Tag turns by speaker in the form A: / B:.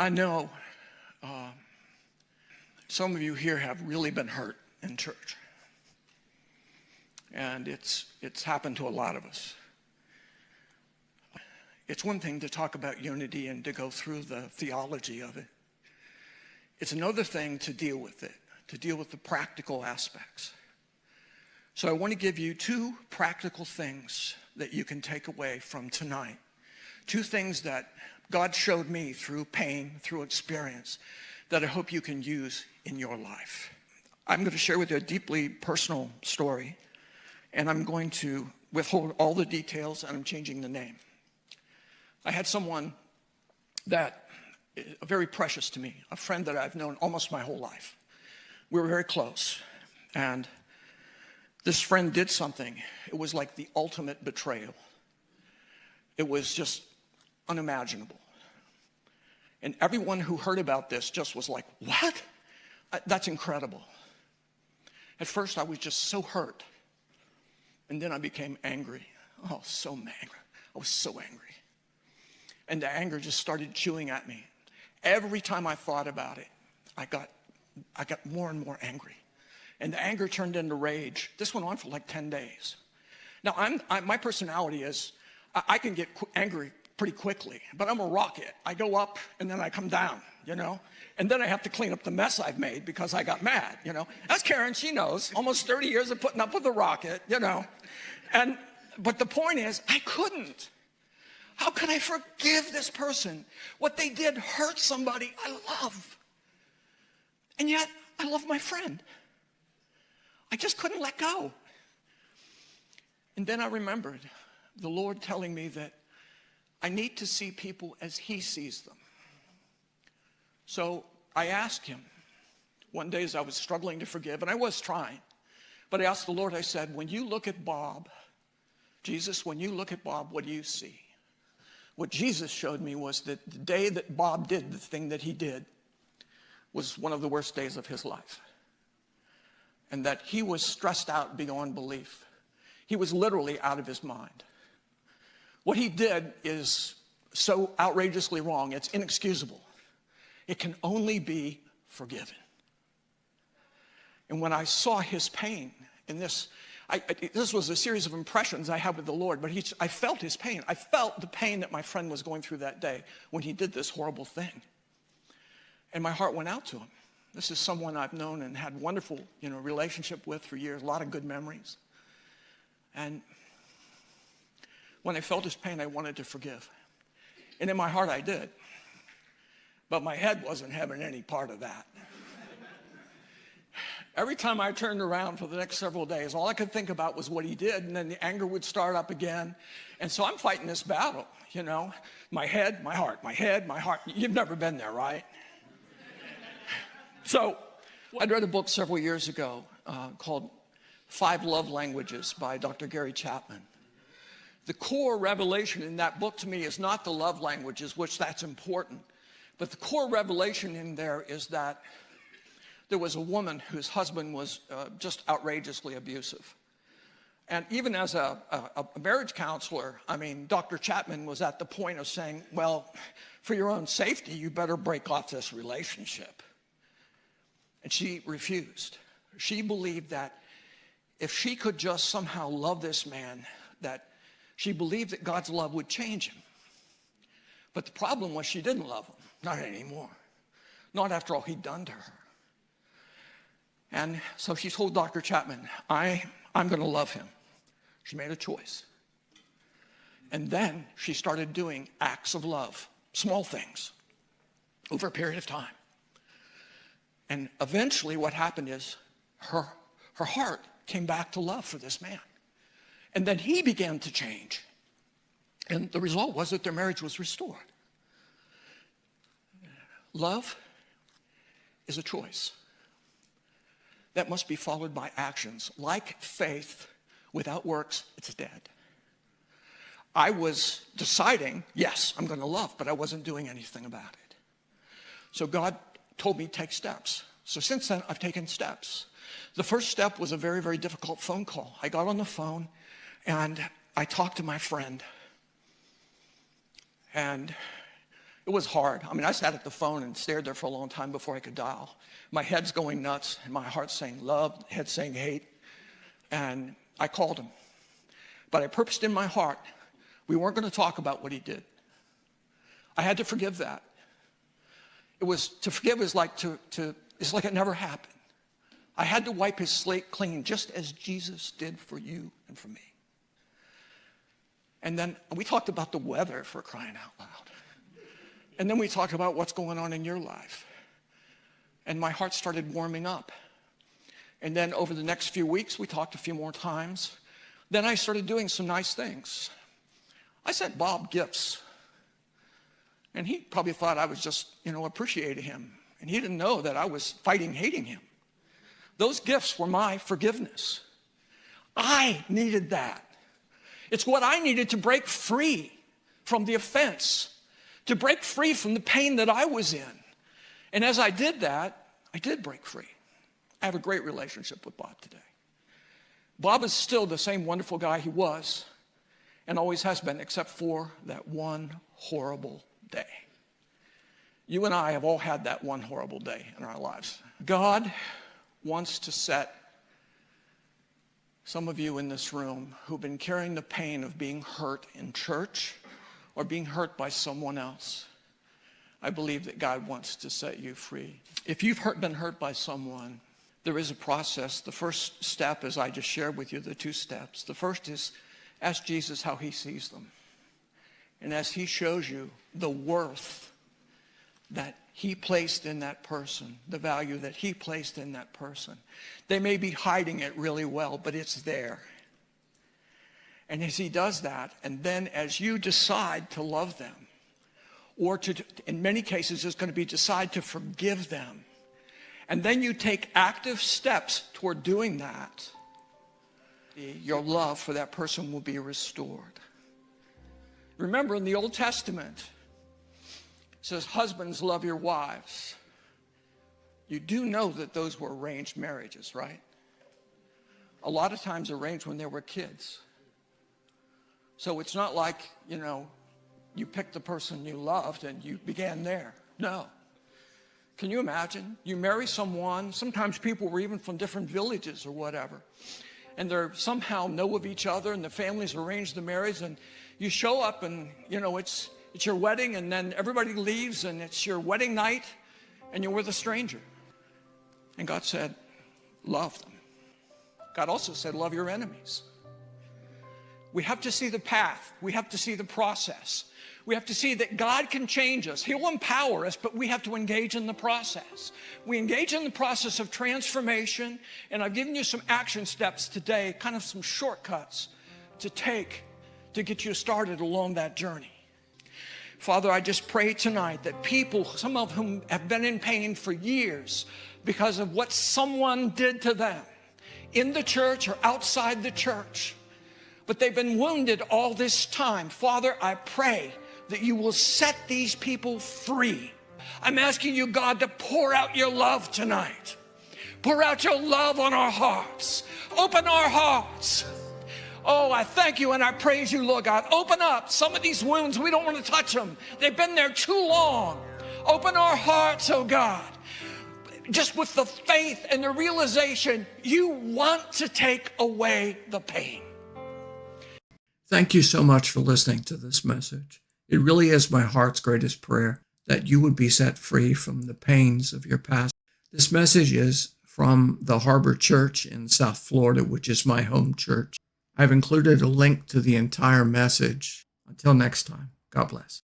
A: I know some of you here have really been hurt in church. And it's happened to a lot of us. It's one thing to talk about unity and to go through the theology of it. It's another thing to deal with it, to deal with the practical aspects. So I want to give you two practical things that you can take away from tonight. Two things that God showed me through pain, through experience, that I hope you can use in your life. I'm going to share with you a deeply personal story, and I'm going to withhold all the details, and I'm changing the name. I had someone that is very precious to me, a friend that I've known almost my whole life. We were very close, and this friend did something. It was like the ultimate betrayal. It was just unimaginable. And everyone who heard about this just was like, what? That's incredible. At first, I was just so hurt. And then I became angry. Oh, so angry. I was so angry. And the anger just started chewing at me. Every time I thought about it, I got more and more angry. And the anger turned into rage. This went on for like 10 days. Now, my personality is, I can get angry pretty quickly, but I'm a rocket. I go up and then I come down, and then I have to clean up the mess I've made because I got mad, That's Karen, she knows, almost 30 years of putting up with a rocket, But the point is, I couldn't. How could I forgive this person? What they did hurt somebody I love. And yet, I love my friend. I just couldn't let go. And then I remembered the Lord telling me that I need to see people as He sees them. So I asked Him one day as I was struggling to forgive, and I was trying, but I asked the Lord, I said, when you look at Bob, Jesus, when you look at Bob, what do you see? What Jesus showed me was that the day that Bob did the thing that he did was one of the worst days of his life. And that he was stressed out beyond belief. He was literally out of his mind. What he did is so outrageously wrong, it's inexcusable. It can only be forgiven. And when I saw his pain in this, this was a series of impressions I had with the Lord, but I felt his pain. I felt the pain that my friend was going through that day when he did this horrible thing. And my heart went out to him. This is someone I've known and had wonderful, relationship with for years, a lot of good memories. And when I felt his pain, I wanted to forgive. And in my heart, I did. But my head wasn't having any part of that. Every time I turned around for the next several days, all I could think about was what he did, and then the anger would start up again. And so I'm fighting this battle, My head, my heart, my head, my heart. You've never been there, right? So I'd read a book several years ago called 5 Love Languages by Dr. Gary Chapman. The core revelation in that book to me is not the love languages, which that's important, but the core revelation in there is that there was a woman whose husband was just outrageously abusive. And even as a marriage counselor, Dr. Chapman was at the point of saying, well, for your own safety, you better break off this relationship. And she refused. She believed that if she could just somehow love this man, that she believed that God's love would change him. But the problem was she didn't love him, not anymore. Not after all he'd done to her. And so she told Dr. Chapman, I'm going to love him. She made a choice. And then she started doing acts of love, small things, over a period of time. And eventually what happened is her heart came back to love for this man. And then he began to change. And the result was that their marriage was restored. Love is a choice that must be followed by actions. Like faith, without works, it's dead. I was deciding, yes, I'm going to love, but I wasn't doing anything about it. So God told me to take steps. So since then, I've taken steps. The first step was a very, very difficult phone call. I got on the phone, and I talked to my friend. And it It was hard. I mean, I sat at the phone and stared there for a long time before I could dial. My head's going nuts, and my heart's saying love, head saying hate. And I called him. But I purposed in my heart, we weren't going to talk about what he did. I had to forgive that. To forgive is like it's like it never happened. I had to wipe his slate clean, just as Jesus did for you and for me. And then we talked about the weather, for crying out loud. And then we talked about what's going on in your life. And my heart started warming up. And then over the next few weeks, we talked a few more times. Then I started doing some nice things. I sent Bob gifts. And he probably thought I was just, appreciating him. And he didn't know that I was hating him. Those gifts were my forgiveness. I needed that. It's what I needed to break free from the offense, to break free from the pain that I was in. And as I did that, I did break free. I have a great relationship with Bob today. Bob is still the same wonderful guy he was and always has been, except for that one horrible day. You and I have all had that one horrible day in our lives. God wants to set some of you in this room who've been carrying the pain of being hurt in church or being hurt by someone else. I believe that God wants to set you free. If you've been hurt by someone, there is a process. The first step, as I just shared with you, the 2 steps. The first is ask Jesus how he sees them. And as he shows you the worth that he placed in that person, the value that he placed in that person, they may be hiding it really well, but it's there. And as he does that, and then as you decide to love them, or in many cases, it's going to be decide to forgive them, and then you take active steps toward doing that, your love for that person will be restored. Remember, in the Old Testament, it says, husbands, love your wives. You do know that those were arranged marriages, right? A lot of times arranged when there were kids. So it's not like, you picked the person you loved and you began there. No. Can you imagine? You marry someone, sometimes people were even from different villages or whatever, and they somehow know of each other and the families arrange the marriage, and you show up and, it's your wedding, and then everybody leaves and it's your wedding night and you're with a stranger. And God said, love them. God also said, love your enemies. We have to see the path. We have to see the process. We have to see that God can change us. He'll empower us, but we have to engage in the process. We engage in the process of transformation, and I've given you some action steps today, kind of some shortcuts to take to get you started along that journey. Father, I just pray tonight that people, some of whom have been in pain for years because of what someone did to them in the church or outside the church, but they've been wounded all this time. Father, I pray that you will set these people free. I'm asking you, God, to pour out your love tonight. Pour out your love on our hearts. Open our hearts. Oh, I thank you and I praise you, Lord God. Open up some of these wounds. We don't want to touch them. They've been there too long. Open our hearts, oh God. Just with the faith and the realization you want to take away the pain. Thank you so much for listening to this message. It really is my heart's greatest prayer that you would be set free from the pains of your past. This message is from the Harbor Church in South Florida, which is my home church. I've included a link to the entire message. Until next time, God bless.